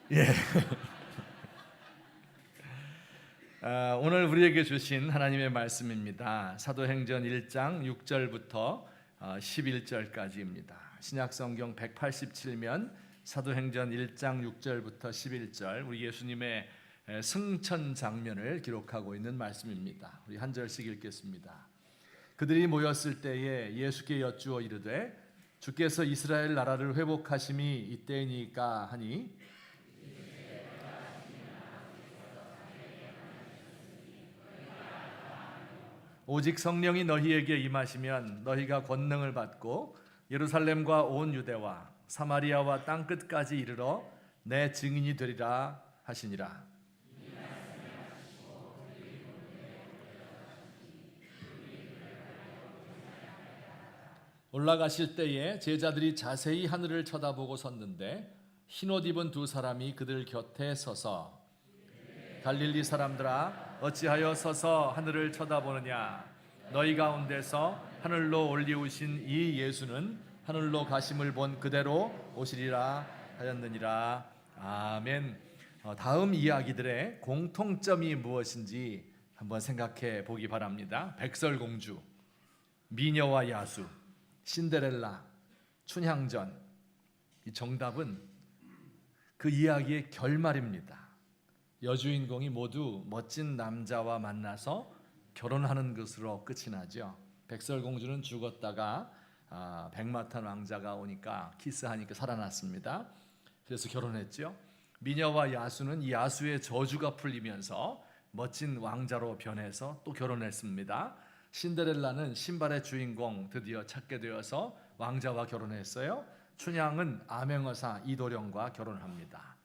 예. 오늘 우리에게 주신 하나님의 말씀입니다. 사도행전 1장 6절부터 11절까지입니다. 신약성경 187면 사도행전 1장 6절부터 11절 우리 예수님의 승천 장면을 기록하고 있는 말씀입니다. 우리 한 절씩 읽겠습니다. 그들이 모였을 때에 예수께 여쭈어 이르되 주께서 이스라엘 나라를 회복하심이 이때이니까 하니 오직 성령이 너희에게 임하시면 너희가 권능을 받고 예루살렘과 온 유대와 사마리아와 땅 끝까지 이르러 내 증인이 되리라 하시니라. 올라가실 때에 제자들이 자세히 하늘을 쳐다보고 섰는데 흰옷 입은 두 사람이 그들 곁에 서서 갈릴리 사람들아 어찌하여 서서 하늘을 쳐다보느냐 너희 가운데서 하늘로 올리우신 이 예수는 하늘로 가심을 본 그대로 오시리라 하였느니라. 아멘. 다음 이야기들의 공통점이 무엇인지 한번 생각해 보기 바랍니다. 백설공주, 미녀와 야수, 신데렐라, 춘향전. 이 정답은 그 이야기의 결말입니다. 여주인공이 모두 멋진 남자와 만나서 결혼하는 것으로 끝이 나죠. 백설공주는 죽었다가 백마탄 왕자가 오니까 키스하니까 살아났습니다. 그래서 결혼했죠. 미녀와 야수는 이 야수의 저주가 풀리면서 멋진 왕자로 변해서 또 결혼했습니다. 신데렐라는 신발의 주인공 드디어 찾게 되어서 왕자와 결혼했어요. 춘향은 암행어사 이도령과 결혼합니다.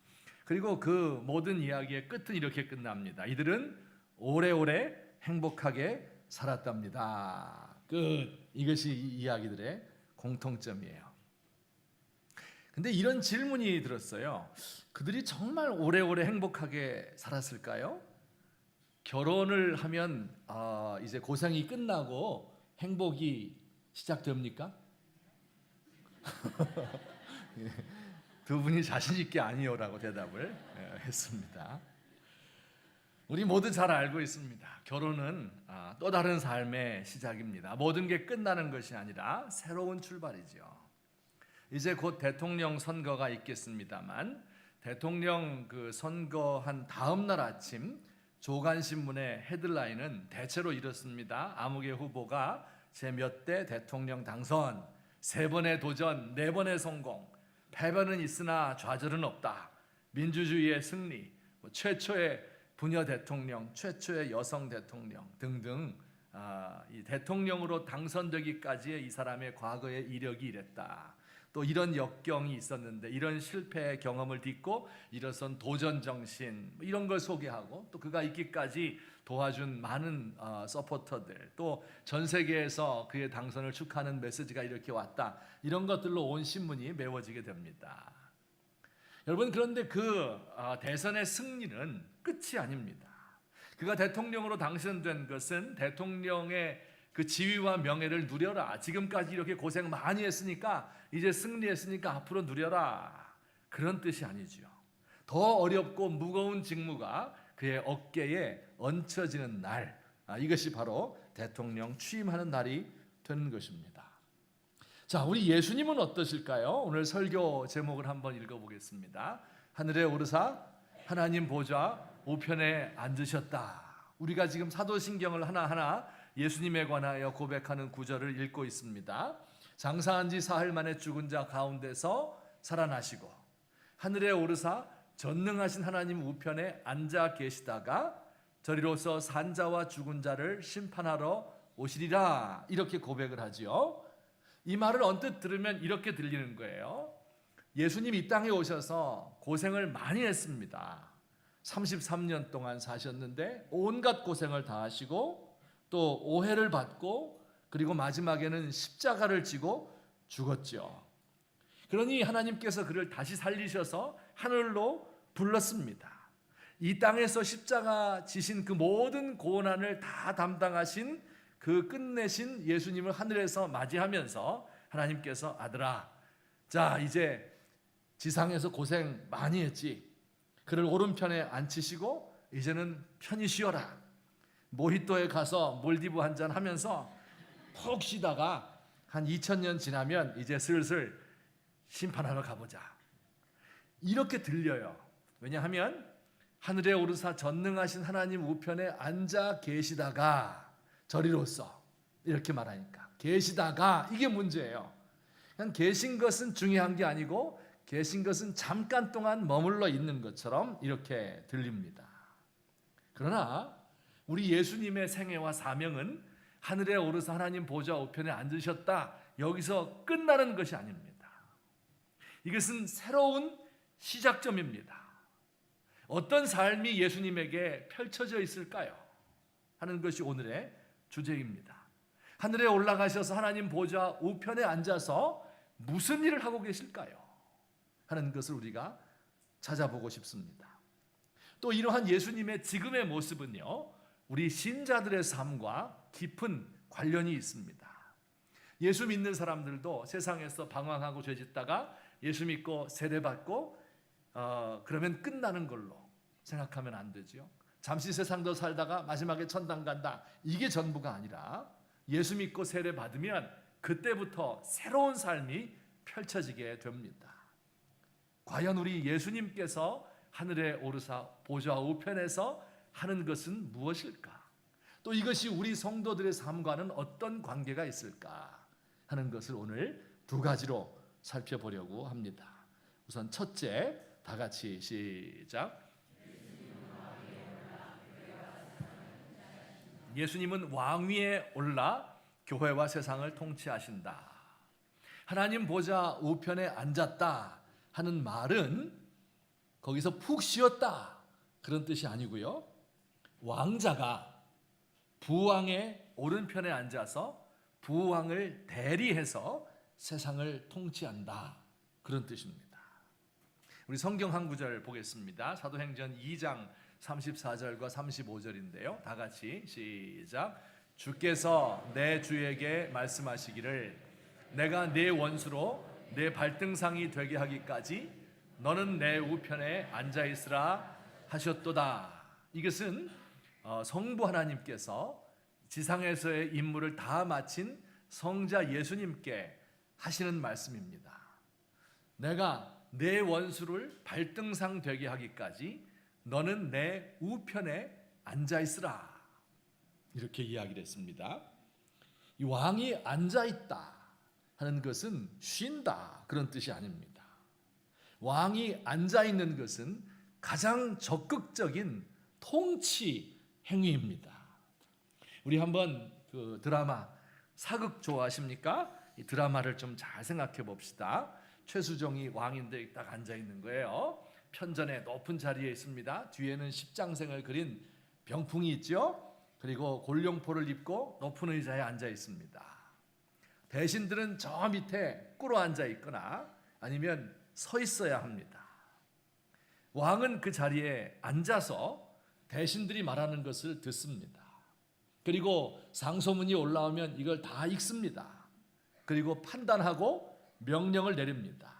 그리고 그 모든 이야기의 끝은 이렇게 끝납니다. 이들은 오래오래 행복하게 살았답니다. 끝. 이것이 이 이야기들의 공통점이에요. 근데 이런 질문이 들었어요. 그들이 정말 오래오래 행복하게 살았을까요? 결혼을 하면 이제 고생이 끝나고 행복이 시작됩니까? 두 분이 자신 있게 아니요라고 대답을 했습니다. 우리 모두 잘 알고 있습니다. 결혼은 또 다른 삶의 시작입니다. 모든 게 끝나는 것이 아니라 새로운 출발이죠. 이제 곧 대통령 선거가 있겠습니다만 대통령 그 선거한 다음 날 아침 조간신문의 헤드라인은 대체로 이렇습니다. 아무개 후보가 제 몇 대 대통령 당선, 3번의 도전, 4번의 성공, 패배는 있으나 좌절은 없다, 민주주의의 승리, 최초의 부녀 대통령, 최초의 여성 대통령 등등 이 대통령으로 당선되기까지의 이 사람의 과거의 이력이 이랬다. 또 이런 역경이 있었는데 이런 실패의 경험을 딛고 일어선 도전 정신 이런 걸 소개하고 또 그가 있기까지 도와준 많은 서포터들 또 전 세계에서 그의 당선을 축하하는 메시지가 이렇게 왔다. 이런 것들로 온 신문이 메워지게 됩니다. 여러분 그런데 그 대선의 승리는 끝이 아닙니다. 그가 대통령으로 당선된 것은 대통령의 그 지위와 명예를 누려라. 지금까지 이렇게 고생 많이 했으니까 이제 승리했으니까 앞으로 누려라. 그런 뜻이 아니죠. 더 어렵고 무거운 직무가 그의 어깨에 얹혀지는 날, 이것이 바로 대통령 취임하는 날이 되는 것입니다. 자, 우리 예수님은 어떠실까요? 오늘 설교 제목을 한번 읽어보겠습니다. 하늘에 오르사 하나님 보좌 우편에 앉으셨다. 우리가 지금 사도신경을 하나하나 예수님에 관하여 고백하는 구절을 읽고 있습니다. 장사한 지 사흘 만에 죽은 자 가운데서 살아나시고 하늘에 오르사 전능하신 하나님 우편에 앉아 계시다가 저리로서 산자와 죽은 자를 심판하러 오시리라. 이렇게 고백을 하지요. 이 말을 언뜻 들으면 이렇게 들리는 거예요. 예수님 이 땅에 오셔서 고생을 많이 했습니다. 33년 동안 사셨는데 온갖 고생을 다 하시고 또 오해를 받고 그리고 마지막에는 십자가를 지고 죽었죠. 그러니 하나님께서 그를 다시 살리셔서 하늘로 불렀습니다. 이 땅에서 십자가 지신 그 모든 고난을 다 담당하신 그 끝내신 예수님을 하늘에서 맞이하면서 하나님께서 아들아, 자 이제 지상에서 고생 많이 했지. 그를 오른편에 앉히시고 이제는 편히 쉬어라. 모히또에 가서 몰디브 한잔 하면서 푹 쉬다가 한 2000년 지나면 이제 슬슬 심판하러 가보자. 이렇게 들려요. 왜냐하면 하늘에 오르사 전능하신 하나님 우편에 앉아 계시다가 저리로서 이렇게 말하니까 계시다가 이게 문제예요. 그냥 계신 것은 중요한 게 아니고 계신 것은 잠깐 동안 머물러 있는 것처럼 이렇게 들립니다. 그러나 우리 예수님의 생애와 사명은 하늘에 오르사 하나님 보좌 우편에 앉으셨다. 여기서 끝나는 것이 아닙니다. 이것은 새로운 시작점입니다. 어떤 삶이 예수님에게 펼쳐져 있을까요? 하는 것이 오늘의 주제입니다. 하늘에 올라가셔서 하나님 보좌 우편에 앉아서 무슨 일을 하고 계실까요? 하는 것을 우리가 찾아보고 싶습니다. 또 이러한 예수님의 지금의 모습은요, 우리 신자들의 삶과 깊은 관련이 있습니다. 예수 믿는 사람들도 세상에서 방황하고 죄짓다가 예수 믿고 세례받고 그러면 끝나는 걸로 생각하면 안 되죠. 잠시 세상도 살다가 마지막에 천당 간다. 이게 전부가 아니라 예수 믿고 세례받으면 그때부터 새로운 삶이 펼쳐지게 됩니다. 과연 우리 예수님께서 하늘에 오르사 보좌 우편에서 하는 것은 무엇일까? 또 이것이 우리 성도들의 삶과는 어떤 관계가 있을까? 하는 것을 오늘 두 가지로 살펴보려고 합니다. 우선 첫째, 다 같이 시작. 예수님은 왕위에 올라 교회와 세상을 통치하신다. 하나님 보좌 우편에 앉았다 하는 말은 거기서 푹 쉬었다 그런 뜻이 아니고요. 왕자가 부왕의 오른편에 앉아서 부왕을 대리해서 세상을 통치한다 그런 뜻입니다. 우리 성경 한 구절 보겠습니다. 사도행전 2장 34절과 35절인데요. 다 같이 시작. 주께서 내 주에게 말씀하시기를 내가 네 원수로 내 발등상이 되게 하기까지 너는 내 우편에 앉아 있으라 하셨도다. 이것은 성부 하나님께서 지상에서의 임무를 다 마친 성자 예수님께 하시는 말씀입니다. 내가 내 원수를 발등상 되게 하기까지 너는 내 우편에 앉아 있으라. 이렇게 이야기를 했습니다. 이 왕이 앉아 있다 하는 것은 쉰다 그런 뜻이 아닙니다. 왕이 앉아 있는 것은 가장 적극적인 통치 행위입니다. 우리 한번 그 드라마 사극 좋아하십니까? 이 드라마를 좀 잘 생각해 봅시다. 최수종이 왕인데 딱 앉아 있는 거예요. 편전에 높은 자리에 있습니다. 뒤에는 십장생을 그린 병풍이 있죠. 그리고 골룡포를 입고 높은 의자에 앉아 있습니다. 대신들은 저 밑에 꿇어 앉아 있거나 아니면 서 있어야 합니다. 왕은 그 자리에 앉아서 대신들이 말하는 것을 듣습니다. 그리고 상소문이 올라오면 이걸 다 읽습니다. 그리고 판단하고 명령을 내립니다.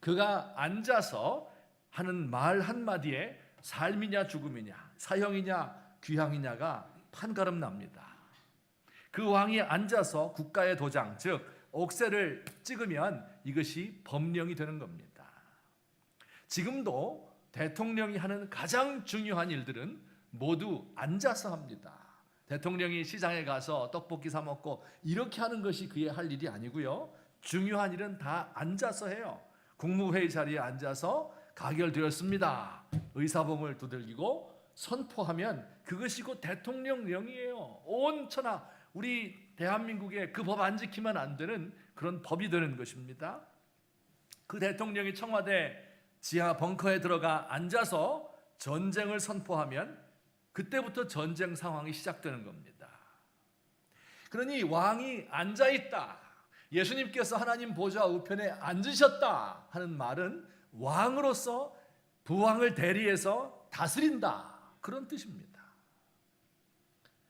그가 앉아서 하는 말 한마디에 삶이냐 죽음이냐 사형이냐 귀향이냐가 판가름 납니다. 그 왕이 앉아서 국가의 도장 즉 옥새를 찍으면 이것이 법령이 되는 겁니다. 지금도 대통령이 하는 가장 중요한 일들은 모두 앉아서 합니다. 대통령이 시장에 가서 떡볶이 사 먹고 이렇게 하는 것이 그의 할 일이 아니고요. 중요한 일은 다 앉아서 해요. 국무회의 자리에 앉아서 가결되었습니다. 의사봉을 두들기고 선포하면 그것이 곧 대통령령이에요. 온 천하 우리 대한민국에 그 법 안 지키면 안 되는 그런 법이 되는 것입니다. 그 대통령이 청와대 지하 벙커에 들어가 앉아서 전쟁을 선포하면 그때부터 전쟁 상황이 시작되는 겁니다. 그러니 왕이 앉아있다, 예수님께서 하나님 보좌 우편에 앉으셨다 하는 말은 왕으로서 부왕을 대리해서 다스린다 그런 뜻입니다.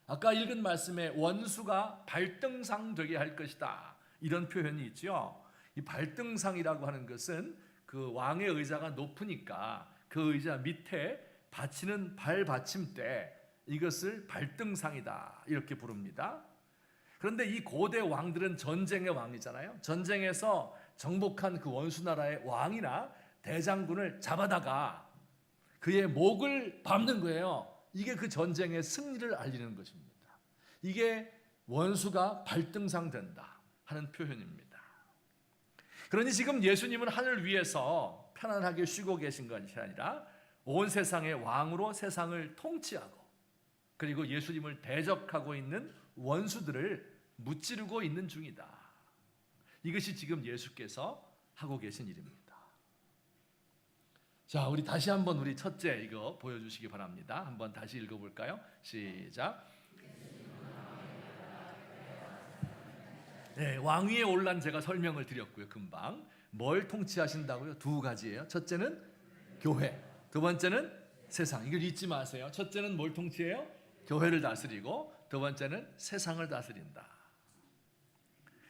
아까 읽은 말씀에 원수가 발등상 되게 할 것이다 이런 표현이 있죠. 이 발등상이라고 하는 것은 그 왕의 의자가 높으니까 그 의자 밑에 받치는 발받침대, 이것을 발등상이다 이렇게 부릅니다. 그런데 이 고대 왕들은 전쟁의 왕이잖아요. 전쟁에서 정복한 그 원수 나라의 왕이나 대장군을 잡아다가 그의 목을 밟는 거예요. 이게 그 전쟁의 승리를 알리는 것입니다. 이게 원수가 발등상 된다 하는 표현입니다. 그러니 지금 예수님은 하늘 위에서 편안하게 쉬고 계신 것이 아니라 온 세상의 왕으로 세상을 통치하고, 그리고 예수님을 대적하고 있는 원수들을 무찌르고 있는 중이다. 이것이 지금 예수께서 하고 계신 일입니다. 자, 우리 다시 한번 우리 첫째 이거 보여주시기 바랍니다. 한번 다시 읽어볼까요? 시작. 네, 왕위에 올란 제가 설명을 드렸고요. 금방 뭘 통치하신다고요? 두 가지예요. 첫째는 교회, 두 번째는 세상. 이걸 잊지 마세요. 첫째는 뭘 통치해요? 교회를 다스리고, 두 번째는 세상을 다스린다.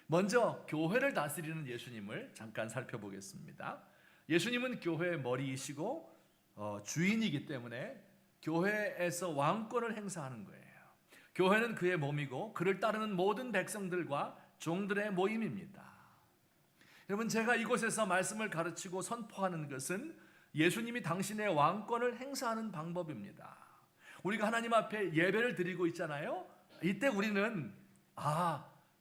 먼저 교회를 다스리는 예수님을 잠깐 살펴보겠습니다. 예수님은 교회의 머리이시고 주인이기 때문에 교회에서 왕권을 행사하는 거예요. 교회는 그의 몸이고 그를 따르는 모든 백성들과 종들의 모임입니다. 여러분, 제가 이곳에서 말씀을 가르치고 선포하는 것은 예수님이 당신의 왕권을 행사하는 방법입니다. 우리가 하나님 앞에 예배를 드리고 있잖아요. 이때 우리는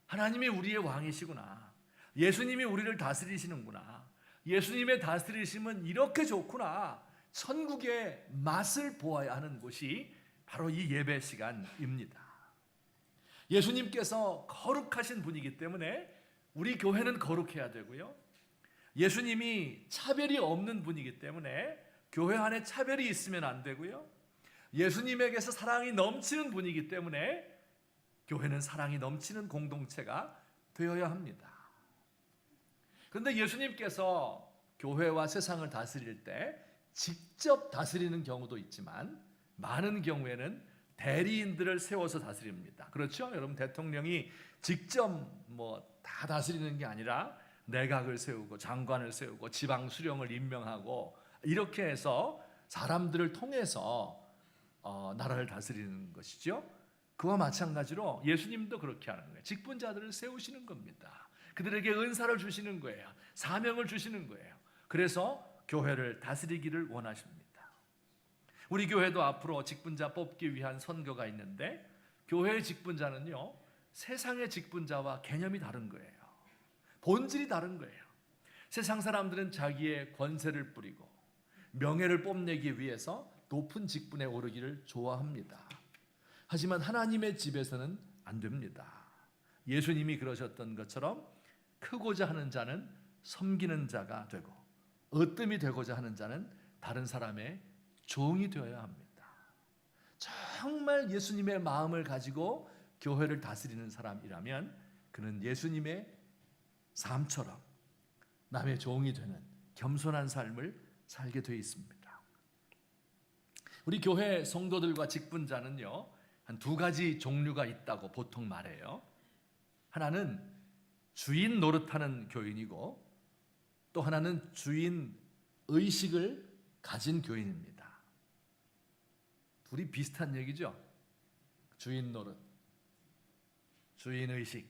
하나님이 우리의 왕이시구나, 예수님이 우리를 다스리시는구나, 예수님의 다스리심은 이렇게 좋구나, 천국의 맛을 보아야 하는 곳이 바로 이 예배 시간입니다. 예수님께서 거룩하신 분이기 때문에 우리 교회는 거룩해야 되고요, 예수님이 차별이 없는 분이기 때문에 교회 안에 차별이 있으면 안 되고요, 예수님에게서 사랑이 넘치는 분이기 때문에 교회는 사랑이 넘치는 공동체가 되어야 합니다. 그런데 예수님께서 교회와 세상을 다스릴 때 직접 다스리는 경우도 있지만 많은 경우에는 대리인들을 세워서 다스립니다. 그렇죠? 여러분, 대통령이 직접 다 다스리는 게 아니라 내각을 세우고 장관을 세우고 지방 수령을 임명하고 이렇게 해서 사람들을 통해서 나라를 다스리는 것이죠. 그와 마찬가지로 예수님도 그렇게 하는 거예요. 직분자들을 세우시는 겁니다. 그들에게 은사를 주시는 거예요. 사명을 주시는 거예요. 그래서 교회를 다스리기를 원하십니다. 우리 교회도 앞으로 직분자 뽑기 위한 선거가 있는데, 교회의 직분자는요, 세상의 직분자와 개념이 다른 거예요. 본질이 다른 거예요. 세상 사람들은 자기의 권세를 뿌리고 명예를 뽐내기 위해서 높은 직분에 오르기를 좋아합니다. 하지만 하나님의 집에서는 안 됩니다. 예수님이 그러셨던 것처럼 크고자 하는 자는 섬기는 자가 되고, 으뜸이 되고자 하는 자는 다른 사람의 종이 되어야 합니다. 정말 예수님의 마음을 가지고 교회를 다스리는 사람이라면 그는 예수님의 삶처럼 남의 종이 되는 겸손한 삶을 살게 되어 있습니다. 우리 교회 성도들과 직분자는요, 한 두 가지 종류가 있다고 보통 말해요. 하나는 주인 노릇하는 교인이고, 또 하나는 주인 의식을 가진 교인입니다. 둘이 비슷한 얘기죠. 주인 노릇, 주인 의식,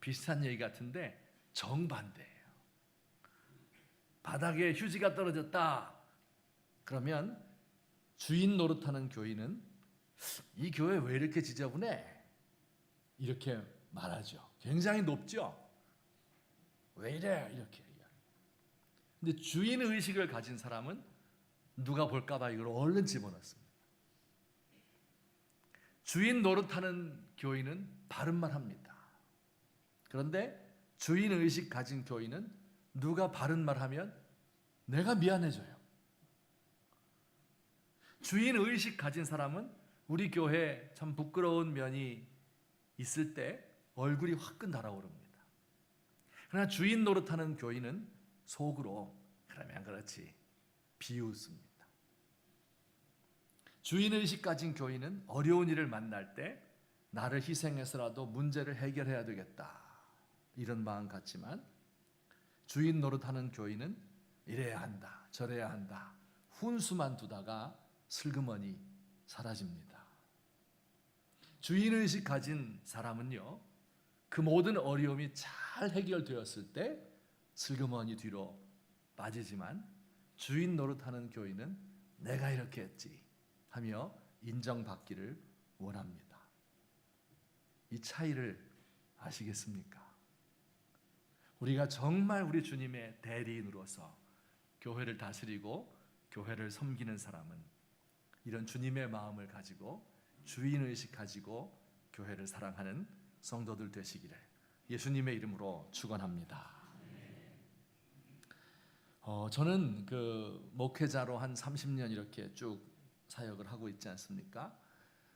비슷한 얘기 같은데 정반대예요. 바닥에 휴지가 떨어졌다 그러면 주인 노릇하는 교인은 이 교회 왜 이렇게 지저분해? 이렇게 말하죠. 굉장히 높죠. 왜 이래? 이렇게. 근데 주인 의식을 가진 사람은 누가 볼까 봐 이걸 얼른 집어넣습니다. 주인 노릇하는 교인은 바른 말 합니다. 그런데 주인 의식 가진 교인은 누가 바른 말 하면 내가 미안해져요. 주인 의식 가진 사람은 우리 교회에 참 부끄러운 면이 있을 때 얼굴이 화끈 달아오릅니다. 그러나 주인 노릇하는 교인은 속으로 그러면 그렇지 비웃습니다. 주인 의식 가진 교인은 어려운 일을 만날 때 나를 희생해서라도 문제를 해결해야 되겠다 이런 마음 같지만, 주인 노릇하는 교인은 이래야 한다 저래야 한다 훈수만 두다가 슬그머니 사라집니다. 주인의식 가진 사람은요, 그 모든 어려움이 잘 해결되었을 때 슬그머니 뒤로 빠지지만, 주인 노릇하는 교인은 내가 이렇게 했지 하며 인정받기를 원합니다. 이 차이를 아시겠습니까? 우리가 정말 우리 주님의 대리인으로서 교회를 다스리고 교회를 섬기는 사람은 이런 주님의 마음을 가지고 주인의식 가지고 교회를 사랑하는 성도들 되시기를 예수님의 이름으로 축원합니다. 저는 그 목회자로 한 30년 이렇게 쭉 사역을 하고 있지 않습니까?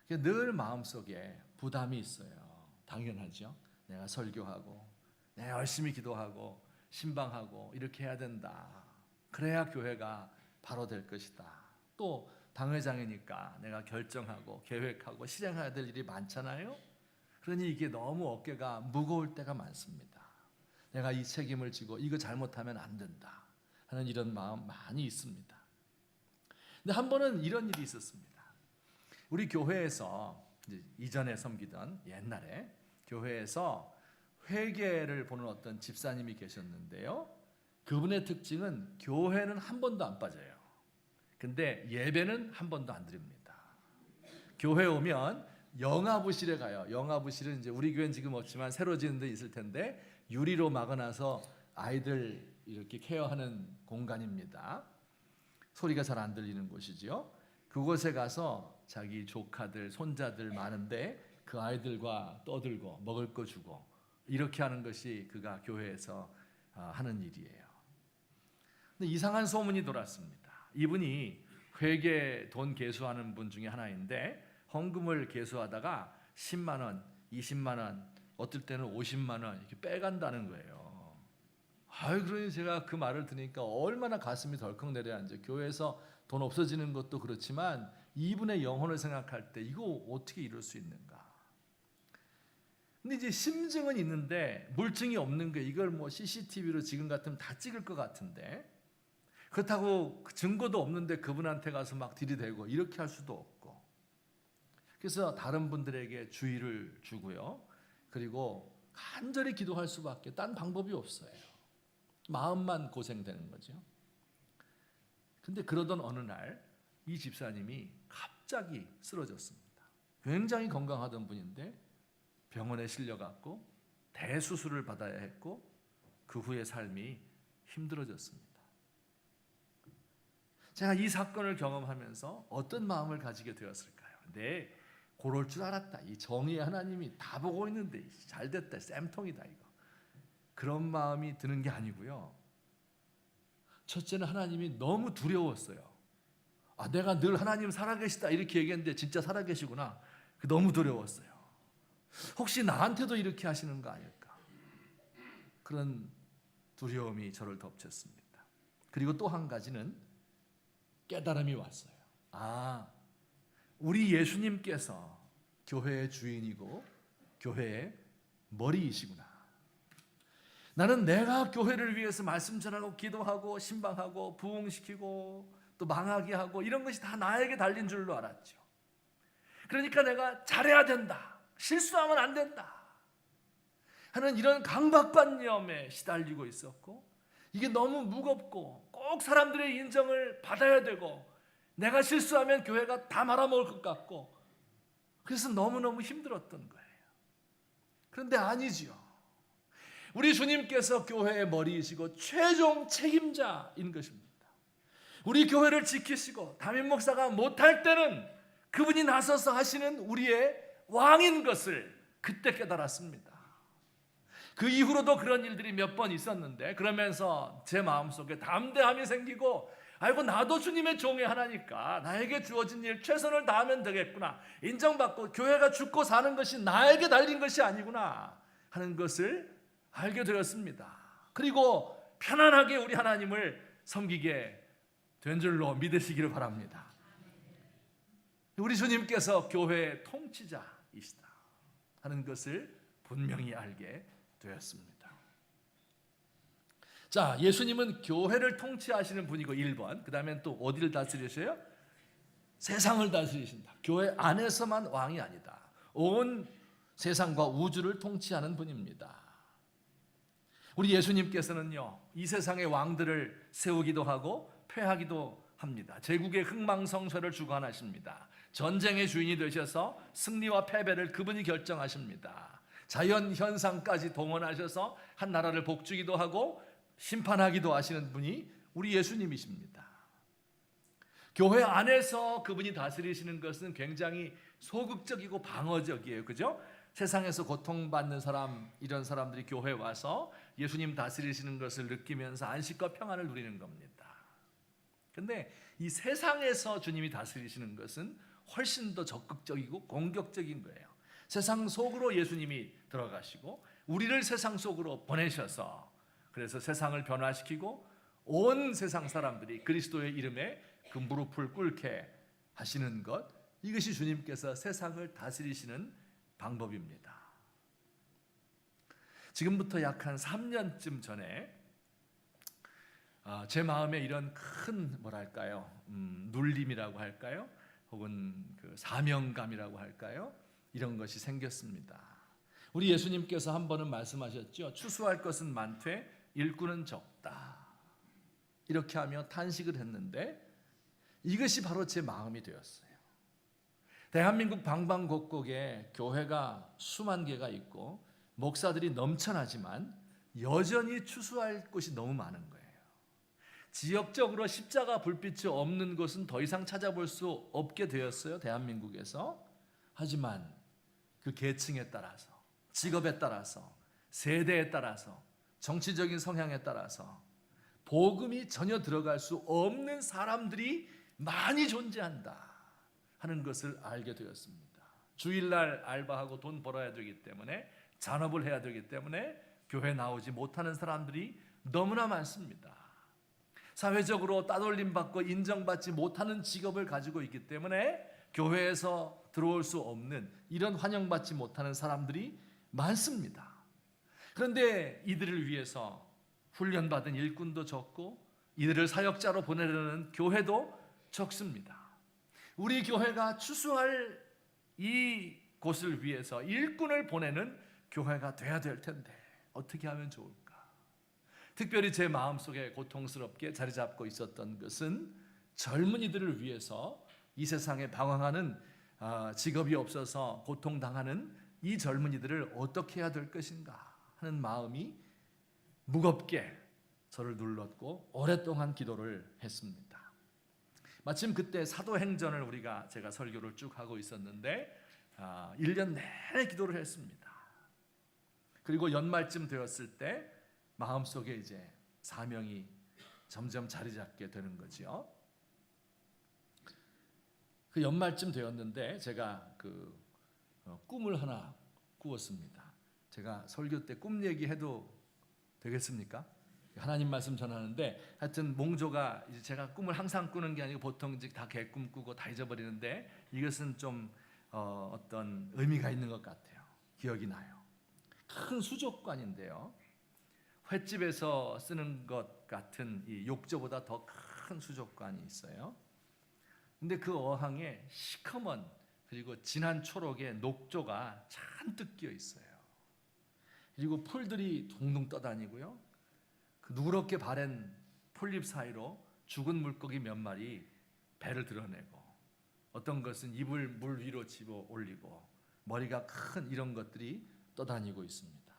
늘 마음속에 부담이 있어요. 당연하죠. 내가 설교하고 내가 열심히 기도하고 신방하고 이렇게 해야 된다. 그래야 교회가 바로 될 것이다. 또 당회장이니까 내가 결정하고 계획하고 실행해야 될 일이 많잖아요. 그러니 이게 너무 어깨가 무거울 때가 많습니다. 내가 이 책임을 지고 이거 잘못하면 안 된다 하는 이런 마음 많이 있습니다. 근데 한 번은 이런 일이 있었습니다. 우리 교회에서 이전에 섬기던 옛날에 교회에서 회계를 보는 어떤 집사님이 계셨는데요. 그분의 특징은 교회는 한 번도 안 빠져요. 근데 예배는 한 번도 안 드립니다. 교회 오면 영아부실에 가요. 영아부실은 이제 우리 교회는 지금 없지만 새로 지은 데 있을 텐데 유리로 막아놔서 아이들 이렇게 케어하는 공간입니다. 소리가 잘 안 들리는 곳이지요. 그곳에 가서 자기 조카들, 손자들 많은데 그 아이들과 떠들고 먹을 거 주고 이렇게 하는 것이 그가 교회에서 하는 일이에요. 근데 이상한 소문이 돌았습니다. 이분이 회계 돈 계수하는 분 중에 하나인데 헌금을 계수하다가 10만 원, 20만 원, 어떨 때는 50만 원 이렇게 빼간다는 거예요. 그러니 제가 그 말을 들으니까 얼마나 가슴이 덜컥 내려앉아요. 교회에서 돈 없어지는 것도 그렇지만 이분의 영혼을 생각할 때 이거 어떻게 이럴 수 있는가? 근데 이제 심증은 있는데 물증이 없는 게 이걸 뭐 CCTV로 지금 같으면 다 찍을 것 같은데 그렇다고 증거도 없는데 그분한테 가서 막 들이대고 이렇게 할 수도 없고 그래서 다른 분들에게 주의를 주고요. 그리고 간절히 기도할 수밖에 딴 방법이 없어요. 마음만 고생되는 거죠. 근데 그러던 어느 날 이 집사님이 갑자기 쓰러졌습니다. 굉장히 건강하던 분인데 병원에 실려갔고 대수술을 받아야 했고 그 후의 삶이 힘들어졌습니다. 제가 이 사건을 경험하면서 어떤 마음을 가지게 되었을까요? 네, 그럴 줄 알았다. 이 정의의 하나님이 다 보고 있는데 잘 됐다. 쌤통이다 이거. 그런 마음이 드는 게 아니고요. 첫째는 하나님이 너무 두려웠어요. 내가 늘 하나님 살아계시다 이렇게 얘기했는데 진짜 살아계시구나. 너무 두려웠어요. 혹시 나한테도 이렇게 하시는 거 아닐까? 그런 두려움이 저를 덮쳤습니다. 그리고 또 한 가지는 깨달음이 왔어요. 우리 예수님께서 교회의 주인이고 교회의 머리이시구나. 나는 내가 교회를 위해서 말씀 전하고 기도하고 신방하고 부흥시키고 또 망하게 하고 이런 것이 다 나에게 달린 줄로 알았죠. 그러니까 내가 잘해야 된다. 실수하면 안 된다. 하는 이런 강박관념에 시달리고 있었고 이게 너무 무겁고 꼭 사람들의 인정을 받아야 되고 내가 실수하면 교회가 다 말아먹을 것 같고 그래서 너무너무 힘들었던 거예요. 그런데 아니지요. 우리 주님께서 교회의 머리이시고 최종 책임자인 것입니다. 우리 교회를 지키시고 담임 목사가 못할 때는 그분이 나서서 하시는 우리의 왕인 것을 그때 깨달았습니다. 그 이후로도 그런 일들이 몇 번 있었는데 그러면서 제 마음속에 담대함이 생기고 나도 주님의 종이 하나니까 나에게 주어진 일 최선을 다하면 되겠구나. 인정받고 교회가 죽고 사는 것이 나에게 달린 것이 아니구나 하는 것을 알게 되었습니다. 그리고 편안하게 우리 하나님을 섬기게 된 줄로 믿으시기를 바랍니다. 우리 주님께서 교회의 통치자이시다 하는 것을 분명히 알게 되었습니다. 자, 예수님은 교회를 통치하시는 분이고 1번. 그다음엔 또 어디를 다스리셔요? 세상을 다스리신다. 교회 안에서만 왕이 아니다. 온 세상과 우주를 통치하는 분입니다. 우리 예수님께서는요, 이 세상의 왕들을 세우기도 하고 폐하기도 합니다. 제국의 흥망성쇠를 주관하십니다. 전쟁의 주인이 되셔서 승리와 패배를 그분이 결정하십니다. 자연 현상까지 동원하셔서 한 나라를 복주기도 하고 심판하기도 하시는 분이 우리 예수님이십니다. 교회 안에서 그분이 다스리시는 것은 굉장히 소극적이고 방어적이에요. 그죠? 세상에서 고통받는 사람, 이런 사람들이 교회에 와서 예수님 다스리시는 것을 느끼면서 안식과 평안을 누리는 겁니다. 근데 이 세상에서 주님이 다스리시는 것은 훨씬 더 적극적이고 공격적인 거예요. 세상 속으로 예수님이 들어가시고 우리를 세상 속으로 보내셔서, 그래서 세상을 변화시키고 온 세상 사람들이 그리스도의 이름에 그 무릎을 꿇게 하시는 것, 이것이 주님께서 세상을 다스리시는 방법입니다. 지금부터 약 한 3년쯤 전에 제 마음에 이런 큰 눌림이라고 할까요? 혹은 그 사명감이라고 할까요? 이런 것이 생겼습니다. 우리 예수님께서 한 번은 말씀하셨죠. 추수할 것은 많되 일꾼은 적다. 이렇게 하며 탄식을 했는데 이것이 바로 제 마음이 되었어요. 대한민국 방방곡곡에 교회가 수만 개가 있고 목사들이 넘쳐나지만 여전히 추수할 곳이 너무 많은 거예요. 지역적으로 십자가 불빛이 없는 곳은 더 이상 찾아볼 수 없게 되었어요, 대한민국에서. 하지만 그 계층에 따라서, 직업에 따라서, 세대에 따라서, 정치적인 성향에 따라서 복음이 전혀 들어갈 수 없는 사람들이 많이 존재한다 하는 것을 알게 되었습니다. 주일날 알바하고 돈 벌어야 되기 때문에, 잔업을 해야 되기 때문에 교회 나오지 못하는 사람들이 너무나 많습니다. 사회적으로 따돌림 받고 인정받지 못하는 직업을 가지고 있기 때문에 교회에서 들어올 수 없는, 이런 환영받지 못하는 사람들이 많습니다. 그런데 이들을 위해서 훈련받은 일꾼도 적고 이들을 사역자로 보내려는 교회도 적습니다. 우리 교회가 추수할 이 곳을 위해서 일꾼을 보내는 교회가 돼야 될 텐데 어떻게 하면 좋을까? 특별히 제 마음속에 고통스럽게 자리 잡고 있었던 것은 젊은이들을 위해서 이 세상에 방황하는, 직업이 없어서 고통당하는 이 젊은이들을 어떻게 해야 될 것인가 하는 마음이 무겁게 저를 눌렀고 오랫동안 기도를 했습니다. 마침 그때 사도행전을 제가 설교를 쭉 하고 있었는데 1년 내내 기도를 했습니다. 그리고 연말쯤 되었을 때 마음속에 이제 사명이 점점 자리 잡게 되는 거죠. 그 연말쯤 되었는데 제가 꿈을 하나 꾸었습니다. 제가 설교 때 꿈 얘기해도 되겠습니까? 하나님 말씀 전하는데, 하여튼 몽조가, 이제 제가 꿈을 항상 꾸는 게 아니고 보통 이제 다 개꿈 꾸고 다 잊어버리는데 이것은 좀 어떤 의미가 있는 것 같아요. 기억이 나요. 큰 수족관인데요, 횟집에서 쓰는 것 같은 이 욕조보다 더 큰 수족관이 있어요. 근데 그 어항에 시커먼, 그리고 진한 초록의 녹조가 잔뜩 끼어 있어요. 그리고 풀들이 둥둥 떠다니고요, 그 누렇게 바랜 풀잎 사이로 죽은 물고기 몇 마리 배를 드러내고, 어떤 것은 입을 물 위로 집어 올리고 머리가 큰 이런 것들이 떠다니고 있습니다.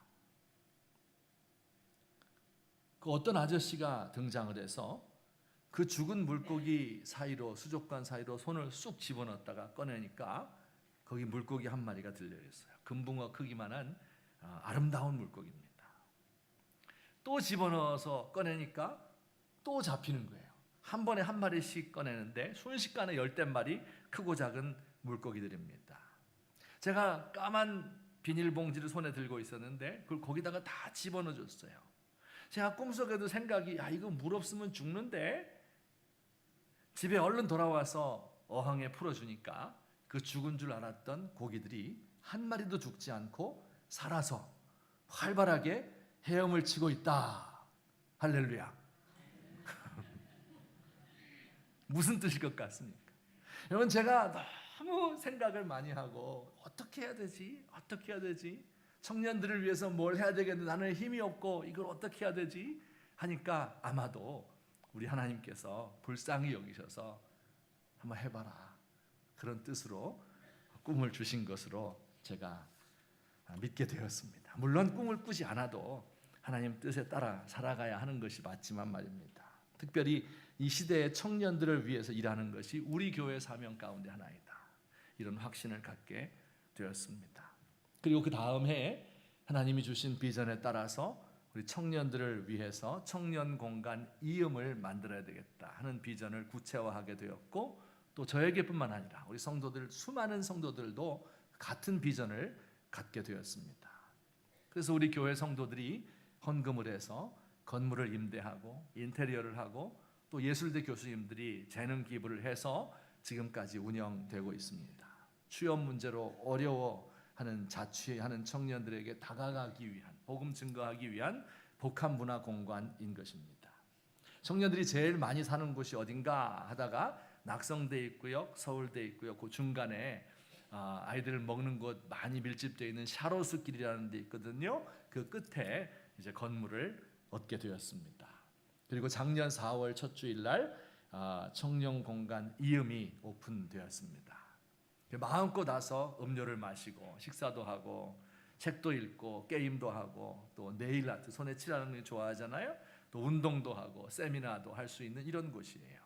그 어떤 아저씨가 등장을 해서 그 죽은 물고기 사이로, 수족관 사이로 손을 쑥 집어넣었다가 꺼내니까 거기 물고기 한 마리가 들려있어요. 금붕어 크기만한 아름다운 물고기입니다. 또 집어넣어서 꺼내니까 또 잡히는 거예요. 한 번에 한 마리씩 꺼내는데 순식간에 10마리 크고 작은 물고기들입니다. 제가 까만 비닐봉지를 손에 들고 있었는데 그걸 거기다가 다 집어넣어줬어요. 제가 꿈속에도 생각이, 이거 물 없으면 죽는데, 집에 얼른 돌아와서 어항에 풀어주니까 그 죽은 줄 알았던 고기들이 한 마리도 죽지 않고 살아서 활발하게 헤엄을 치고 있다 할렐루야. 무슨 뜻일 것 같습니까? 여러분, 제가 너무 생각을 많이 하고 어떻게 해야 되지? 어떻게 해야 되지? 청년들을 위해서 뭘 해야 되겠는데 나는 힘이 없고 이걸 어떻게 해야 되지? 하니까 아마도 우리 하나님께서 불쌍히 여기셔서 한번 해봐라, 그런 뜻으로 꿈을 주신 것으로 제가 믿게 되었습니다. 물론 꿈을 꾸지 않아도 하나님 뜻에 따라 살아가야 하는 것이 맞지만 말입니다. 특별히 이 시대의 청년들을 위해서 일하는 것이 우리 교회 사명 가운데 하나이다, 이런 확신을 갖게 되었습니다. 그리고 그 다음 해에 하나님이 주신 비전에 따라서 우리 청년들을 위해서 청년 공간 이음을 만들어야 되겠다 하는 비전을 구체화하게 되었고, 또 저에게뿐만 아니라 우리 성도들, 수많은 성도들도 같은 비전을 갖게 되었습니다. 그래서 우리 교회 성도들이 헌금을 해서 건물을 임대하고 인테리어를 하고, 또 예술대 교수님들이 재능 기부를 해서 지금까지 운영되고 있습니다. 취업 문제로 어려워하는 자취하는 청년들에게 다가가기 위한, 복음 증거하기 위한 복합문화 공간인 것입니다. 청년들이 제일 많이 사는 곳이 어딘가 하다가 낙성대 있고요, 서울대 있고요, 그 중간에 아이들 먹는 곳 많이 밀집되어 있는 샤로스길이라는 데 있거든요. 그 끝에 이제 건물을 얻게 되었습니다. 그리고 작년 4월 첫 주일날 청년 공간 이음이 오픈되었습니다. 마음껏 와서 음료를 마시고 식사도 하고 책도 읽고 게임도 하고, 또 네일 아트, 손에 칠하는 거 좋아하잖아요. 또 운동도 하고 세미나도 할 수 있는 이런 곳이에요.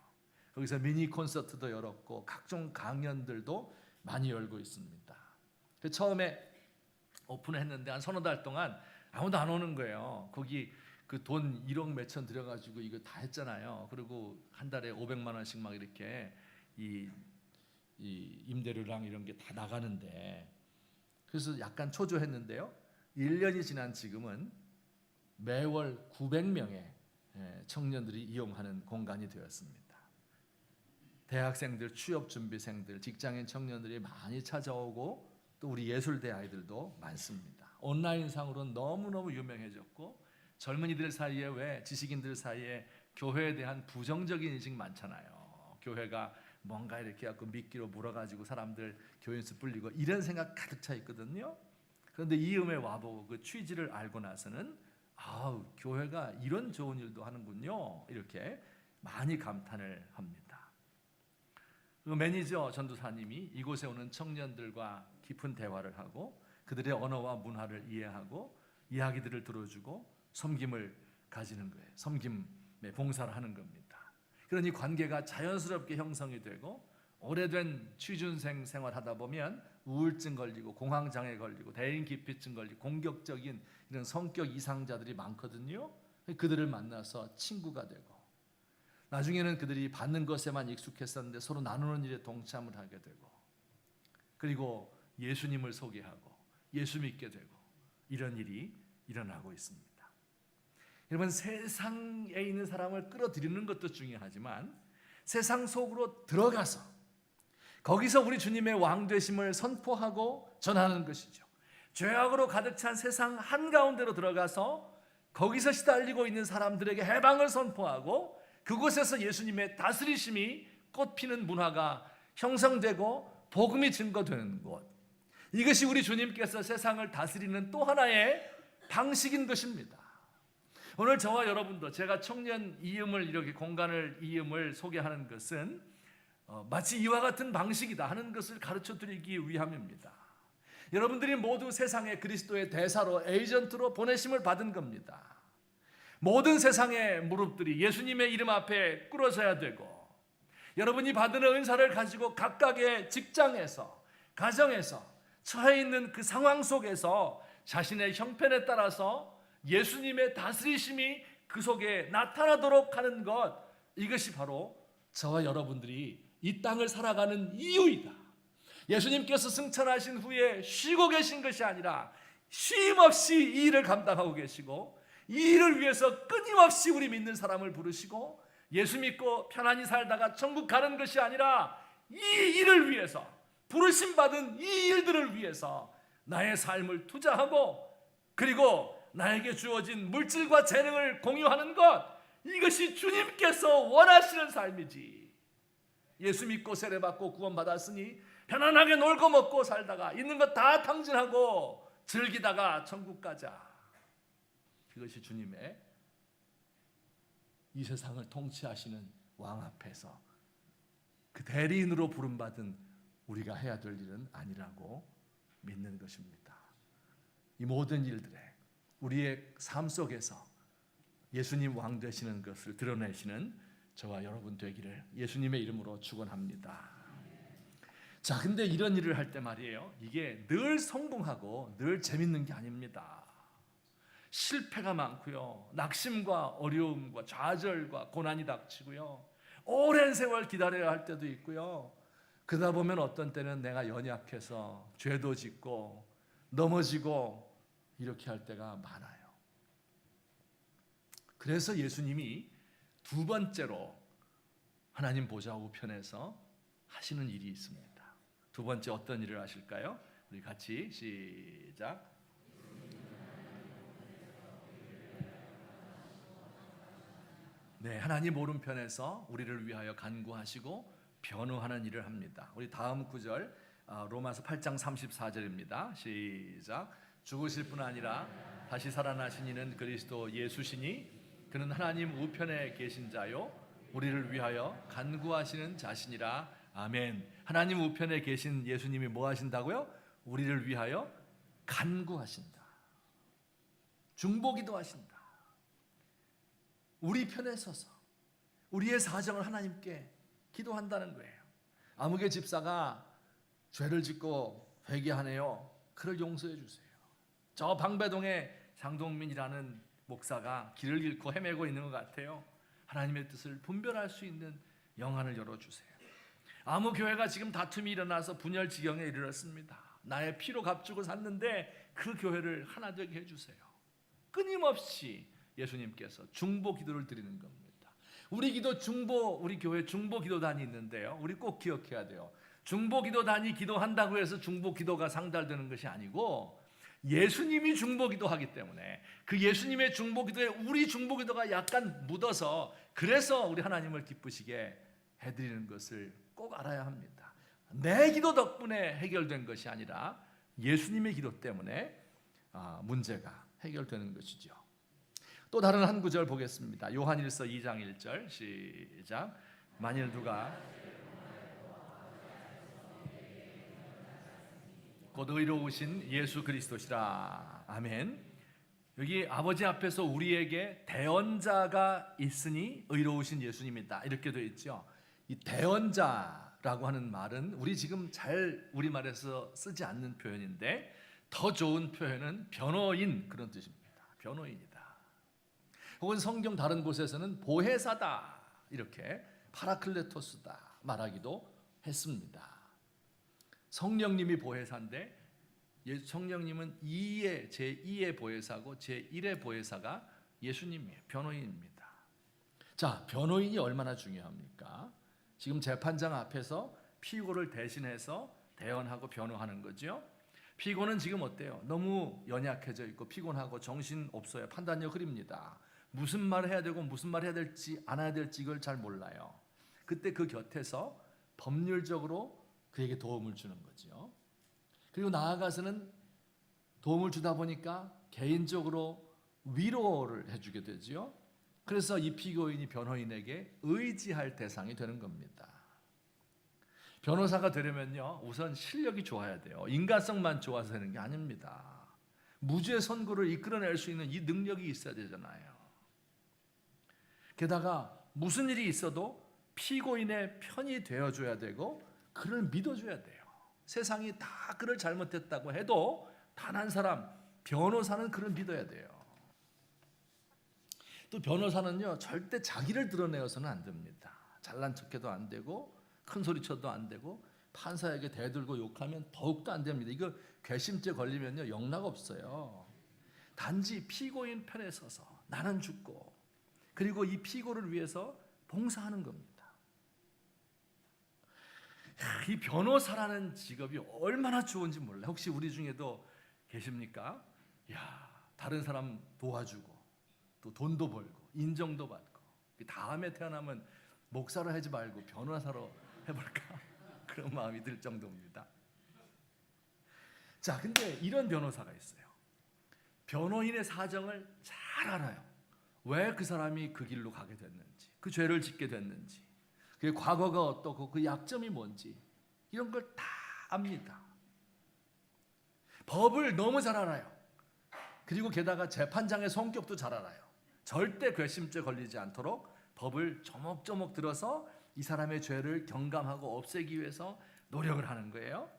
거기서 미니 콘서트도 열었고 각종 강연들도 많이 열고 있습니다. 처음에 오픈했는데 한 서너 달 동안 아무도 안 오는 거예요. 거기 그 돈 1억 몇천 들여가지고 이거 다 했잖아요. 그리고 한 달에 500만 원씩 막 이렇게 이 임대료랑 이런 게 다 나가는데, 그래서 약간 초조했는데요. 1년이 지난 지금은 매월 900명의 청년들이 이용하는 공간이 되었습니다. 대학생들, 취업준비생들, 직장인 청년들이 많이 찾아오고, 또 우리 예술대 아이들도 많습니다. 온라인상으로는 너무너무 유명해졌고, 젊은이들 사이에, 왜 지식인들 사이에 교회에 대한 부정적인 인식 많잖아요. 교회가 뭔가 이렇게 갖고 미끼로 물어가지고 사람들 교인수 불리고 이런 생각 가득 차 있거든요. 그런데 이음에 와보고 그 취지를 알고 나서는 교회가 이런 좋은 일도 하는군요, 이렇게 많이 감탄을 합니다. 그 매니저 전도사님이 이곳에 오는 청년들과 깊은 대화를 하고 그들의 언어와 문화를 이해하고 이야기들을 들어주고 섬김을 가지는 거예요. 섬김의 봉사를 하는 겁니다. 그러니 관계가 자연스럽게 형성이 되고, 오래된 취준생 생활하다 보면 우울증 걸리고 공황장애 걸리고 대인기피증 걸리고 공격적인 이런 성격 이상자들이 많거든요. 그들을 만나서 친구가 되고, 나중에는 그들이 받는 것에만 익숙했었는데 서로 나누는 일에 동참을 하게 되고, 그리고 예수님을 소개하고 예수 믿게 되고, 이런 일이 일어나고 있습니다. 여러분, 세상에 있는 사람을 끌어들이는 것도 중요하지만 세상 속으로 들어가서 거기서 우리 주님의 왕 되심을 선포하고 전하는 것이죠. 죄악으로 가득 찬 세상 한가운데로 들어가서 거기서 시달리고 있는 사람들에게 해방을 선포하고, 그곳에서 예수님의 다스리심이 꽃피는 문화가 형성되고 복음이 증거되는 곳, 이것이 우리 주님께서 세상을 다스리는 또 하나의 방식인 것입니다. 오늘 저와 여러분도 제가 청년 이음을, 이렇게 공간을 이음을 소개하는 것은 마치 이와 같은 방식이다 하는 것을 가르쳐 드리기 위함입니다. 여러분들이 모두 세상에 그리스도의 대사로, 에이전트로 보내심을 받은 겁니다. 모든 세상의 무릎들이 예수님의 이름 앞에 꿇어져야 되고, 여러분이 받은 은사를 가지고 각각의 직장에서, 가정에서 처해 있는 그 상황 속에서 자신의 형편에 따라서 예수님의 다스리심이 그 속에 나타나도록 하는 것, 이것이 바로 저와 여러분들이 이 땅을 살아가는 이유이다. 예수님께서 승천하신 후에 쉬고 계신 것이 아니라 쉼 없이 이 일을 감당하고 계시고, 이 일을 위해서 끊임없이 우리 믿는 사람을 부르시고, 예수 믿고 편안히 살다가 천국 가는 것이 아니라 이 일을 위해서, 부르심 받은 이 일들을 위해서 나의 삶을 투자하고, 그리고 나에게 주어진 물질과 재능을 공유하는 것, 이것이 주님께서 원하시는 삶이지. 예수 믿고 세례받고 구원받았으니 편안하게 놀고 먹고 살다가 있는 것 다 탕진하고 즐기다가 천국 가자. 그것이 주님의 이 세상을 통치하시는 왕 앞에서 그 대리인으로 부름받은 우리가 해야 될 일은 아니라고 믿는 것입니다. 이 모든 일들에 우리의 삶 속에서 예수님 왕 되시는 것을 드러내시는 저와 여러분 되기를 예수님의 이름으로 축원합니다. 자, 근데 이런 일을 할 때 말이에요, 이게 늘 성공하고 늘 재밌는 게 아닙니다. 실패가 많고요, 낙심과 어려움과 좌절과 고난이 닥치고요, 오랜 세월 기다려야 할 때도 있고요. 그러다 보면 어떤 때는 내가 연약해서 죄도 짓고 넘어지고 이렇게 할 때가 많아요. 그래서 예수님이 두 번째로 하나님 보좌 우편에서 하시는 일이 있습니다. 두 번째 어떤 일을 하실까요? 우리 같이 시작. 네, 하나님 오른편에서 우리를 위하여 간구하시고 변호하는 일을 합니다. 우리 다음 구절 로마서 8장 34절입니다. 시작. 죽으실 뿐 아니라 다시 살아나신 이는 그리스도 예수시니 그는 하나님 우편에 계신 자요 우리를 위하여 간구하시는 자신이라. 아멘. 하나님 우편에 계신 예수님이 뭐 하신다고요? 우리를 위하여 간구하신다. 중보기도 하신다. 우리 편에 서서 우리의 사정을 하나님께 기도한다는 거예요. 아무개 집사가 죄를 짓고 회개하네요. 그를 용서해 주세요. 저 방배동에 장동민이라는 목사가 길을 잃고 헤매고 있는 것 같아요. 하나님의 뜻을 분별할 수 있는 영안을 열어주세요. 아무 교회가 지금 다툼이 일어나서 분열 지경에 이르렀습니다. 나의 피로 값주고 샀는데 그 교회를 하나 되게 해주세요. 끊임없이 예수님께서 중보 기도를 드리는 겁니다. 우리 기도 중보, 우리 교회 중보 기도단이 있는데요, 우리 꼭 기억해야 돼요. 중보 기도단이 기도한다고 해서 중보 기도가 상달되는 것이 아니고 예수님이 중보 기도하기 때문에 그 예수님의 중보 기도에 우리 중보 기도가 약간 묻어서 그래서 우리 하나님을 기쁘시게 해드리는 것을 꼭 알아야 합니다. 내 기도 덕분에 해결된 것이 아니라 예수님의 기도 때문에 문제가 해결되는 것이죠. 또 다른 한 구절 보겠습니다. 요한일서 2장 1절 시작. 만일 누가 곧 의로우신 예수 그리스도시라. 아멘. 여기 아버지 앞에서 우리에게 대언자가 있으니 의로우신 예수님이다 이렇게 되어 있죠. 이 대언자라고 하는 말은 우리 지금 잘 우리말에서 쓰지 않는 표현인데 더 좋은 표현은 변호인 그런 뜻입니다. 변호인이다. 혹은 성경 다른 곳에서는 보혜사다 이렇게 파라클레토스다 말하기도 했습니다. 성령님이 보혜사인데 성령님은 제2의 보혜사고 제1의 보혜사가 예수님이에요. 변호인입니다. 자, 변호인이 얼마나 중요합니까? 지금 재판장 앞에서 피고를 대신해서 대언하고 변호하는 거죠. 피고는 지금 어때요? 너무 연약해져 있고 피곤하고 정신 없어요. 판단력 흐립니다. 무슨 말을 해야 되고 무슨 말을 해야 될지 안 해야 될지 이걸 잘 몰라요. 그때 그 곁에서 법률적으로 그에게 도움을 주는 거죠. 그리고 나아가서는 도움을 주다 보니까 개인적으로 위로를 해주게 되죠. 그래서 이 피고인이 변호인에게 의지할 대상이 되는 겁니다. 변호사가 되려면요, 우선 실력이 좋아야 돼요. 인간성만 좋아서 되는 게 아닙니다. 무죄 선고를 이끌어낼 수 있는 이 능력이 있어야 되잖아요. 게다가 무슨 일이 있어도 피고인의 편이 되어줘야 되고 그를 믿어줘야 돼요. 세상이 다 그를 잘못했다고 해도 단 한 사람, 변호사는 그를 믿어야 돼요. 또 변호사는요, 절대 자기를 드러내어서는 안 됩니다. 잘난 척해도 안 되고 큰 소리 쳐도 안 되고 판사에게 대들고 욕하면 더욱도 안 됩니다. 이거 괘씸죄 걸리면요, 영락 없어요. 단지 피고인 편에 서서 나는 죽고 그리고 이 피고를 위해서 봉사하는 겁니다. 이 변호사라는 직업이 얼마나 좋은지 몰라요. 혹시 우리 중에도 계십니까? 야, 다른 사람 도와주고 또 돈도 벌고 인정도 받고 다음에 태어나면 목사로 하지 말고 변호사로 해볼까 그런 마음이 들 정도입니다. 자, 근데 이런 변호사가 있어요. 변호인의 사정을 잘 알아요. 왜 그 사람이 그 길로 가게 됐는지, 그 죄를 짓게 됐는지, 그 과거가 어떻고 그 약점이 뭔지 이런 걸 다 압니다. 법을 너무 잘 알아요. 그리고 게다가 재판장의 성격도 잘 알아요. 절대 괘씸죄 걸리지 않도록 법을 조목조목 들어서 이 사람의 죄를 경감하고 없애기 위해서 노력을 하는 거예요.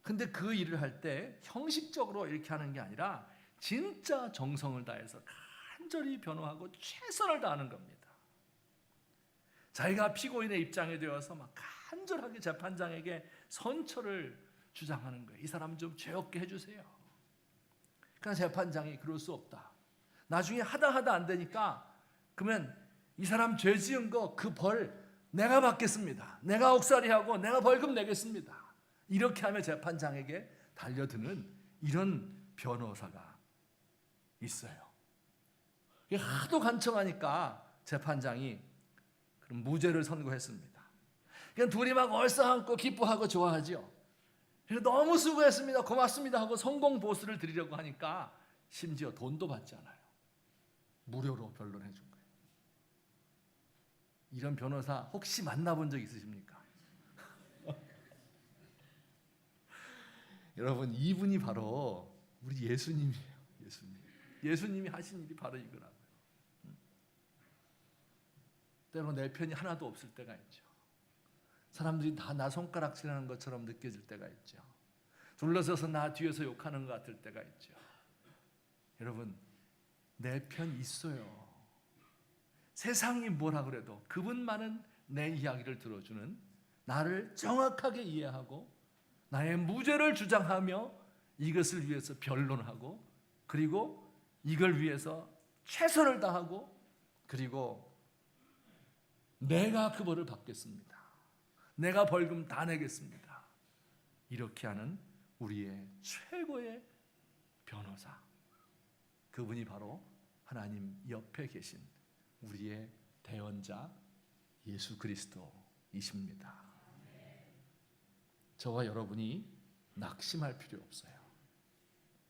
근데 그 일을 할 때 형식적으로 이렇게 하는 게 아니라 진짜 정성을 다해서 간절히 변호하고 최선을 다하는 겁니다. 자기가 피고인의 입장에 되어서 막 간절하게 재판장에게 선처를 주장하는 거예요. 이 사람 좀 죄 없게 해주세요. 그러나 재판장이 그럴 수 없다. 나중에 하다 안 되니까 그러면 이 사람 죄 지은 거 그 벌 내가 받겠습니다. 내가 옥살이하고 내가 벌금 내겠습니다. 이렇게 하며 재판장에게 달려드는 이런 변호사가 있어요. 하도 간청하니까 재판장이 그럼 무죄를 선고했습니다. 그냥 둘이 막 얼싸안고 기뻐하고 좋아하죠. 너무 수고했습니다. 고맙습니다 하고 성공 보수를 드리려고 하니까 심지어 돈도 받지 않아요. 무료로 변론해 준 거예요. 이런 변호사 혹시 만나본 적 있으십니까? 여러분, 이분이 바로 우리 예수님이에요. 예수님이 하신 일이 바로 이거라고요. 때로 내 편이 하나도 없을 때가 있죠. 사람들이 다 나 손가락질하는 것처럼 느껴질 때가 있죠. 둘러서서 나 뒤에서 욕하는 것 같을 때가 있죠. 여러분, 내 편 있어요. 세상이 뭐라 그래도 그분만은 내 이야기를 들어주는, 나를 정확하게 이해하고 나의 무죄를 주장하며 이것을 위해서 변론하고 그리고 이걸 위해서 최선을 다하고 그리고 내가 그 벌을 받겠습니다. 내가 벌금 다 내겠습니다. 이렇게 하는 우리의 최고의 변호사, 그분이 바로 하나님 옆에 계신 우리의 대언자 예수 그리스도이십니다. 저와 여러분이 낙심할 필요 없어요.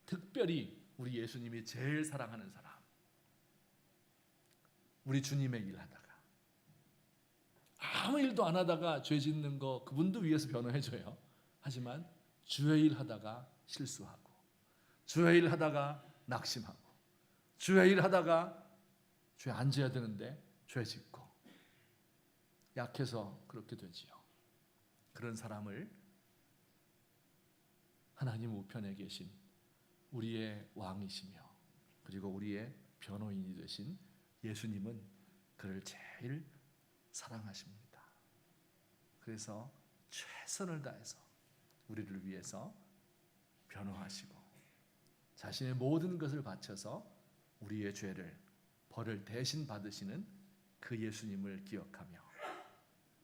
특별히 우리 예수님이 제일 사랑하는 사람, 우리 주님의 일하다가 아무 일도 안 하다가 죄 짓는 거 그분도 위해서 변호해줘요. 하지만 주의 일 하다가 실수하고 주의 일 하다가 낙심하고 주의 일 하다가 죄 안 져야 되는데 죄 짓고 약해서 그렇게 되지요. 그런 사람을 하나님 우편에 계신 우리의 왕이시며 그리고 우리의 변호인이 되신 예수님은 그를 제일 사랑하십니다. 그래서 최선을 다해서 우리를 위해서 변호하시고 자신의 모든 것을 바쳐서 우리의 죄를 벌을 대신 받으시는 그 예수님을 기억하며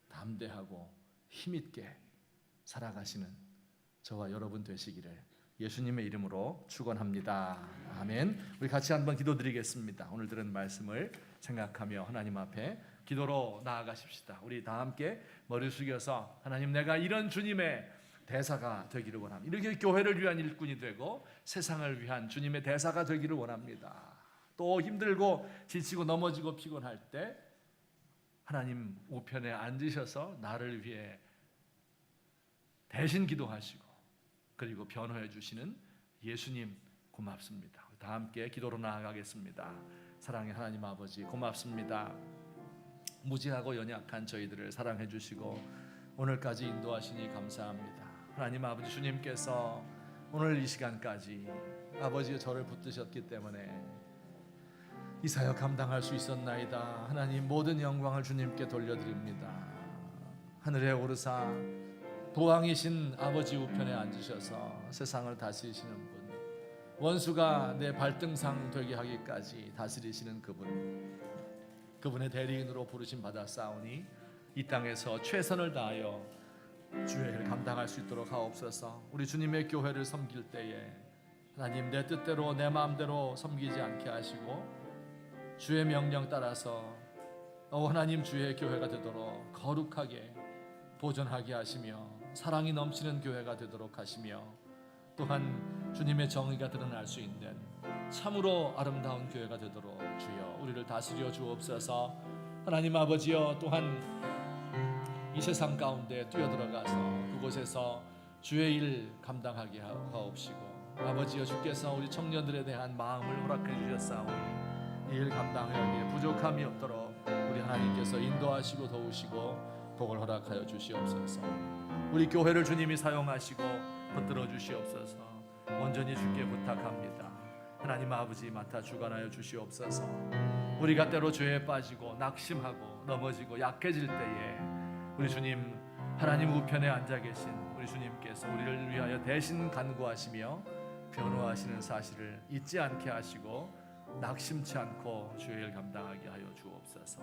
담대하고 힘있게 살아가시는 저와 여러분 되시기를 예수님의 이름으로 축원합니다. 아멘. 우리 같이 한번 기도드리겠습니다. 오늘 들은 말씀을 생각하며 하나님 앞에 기도로 나아가십시다. 우리 다 함께 머리 숙여서 하나님, 내가 이런 주님의 대사가 되기를 원합니다. 이렇게 교회를 위한 일꾼이 되고 세상을 위한 주님의 대사가 되기를 원합니다. 또 힘들고 지치고 넘어지고 피곤할 때 하나님 우편에 앉으셔서 나를 위해 대신 기도하시고 그리고 변호해 주시는 예수님 고맙습니다. 다 함께 기도로 나아가겠습니다. 사랑의 하나님 아버지 고맙습니다. 무지하고 연약한 저희들을 사랑해 주시고 오늘까지 인도하시니 감사합니다. 하나님 아버지, 주님께서 오늘 이 시간까지 아버지의 저를 붙드셨기 때문에 이 사역 감당할 수 있었나이다. 하나님, 모든 영광을 주님께 돌려드립니다. 하늘에 오르사 도왕이신 아버지 우편에 앉으셔서 세상을 다스리시는 분, 원수가 내 발등상 되게 하기까지 다스리시는 그분, 그분의 대리인으로 부르심 받아 싸우니 이 땅에서 최선을 다하여 주의 일을 감당할 수 있도록 하옵소서. 우리 주님의 교회를 섬길 때에 하나님, 내 뜻대로 내 마음대로 섬기지 않게 하시고 주의 명령 따라서 하나님 주의 교회가 되도록 거룩하게 보존하게 하시며 사랑이 넘치는 교회가 되도록 하시며 또한 주님의 정의가 드러날 수 있는 참으로 아름다운 교회가 되도록 주여 우리를 다스려 주옵소서. 하나님 아버지여, 또한 이 세상 가운데 뛰어들어가서 그곳에서 주의 일 감당하게 하옵시고, 아버지여, 주께서 우리 청년들에 대한 마음을 허락해 주셨사오니 이 일 감당하기에 부족함이 없도록 우리 하나님께서 인도하시고 도우시고 복을 허락하여 주시옵소서. 우리 교회를 주님이 사용하시고 붙들어 주시옵소서. 온전히 주께 부탁합니다. 하나님 아버지, 맡아 주관하여 주시옵소서. 우리가 때로 죄에 빠지고 낙심하고 넘어지고 약해질 때에 우리 주님, 하나님 우편에 앉아 계신 우리 주님께서 우리를 위하여 대신 간구하시며 변호하시는 사실을 잊지 않게 하시고 낙심치 않고 주의 일 감당하게 하여 주옵소서.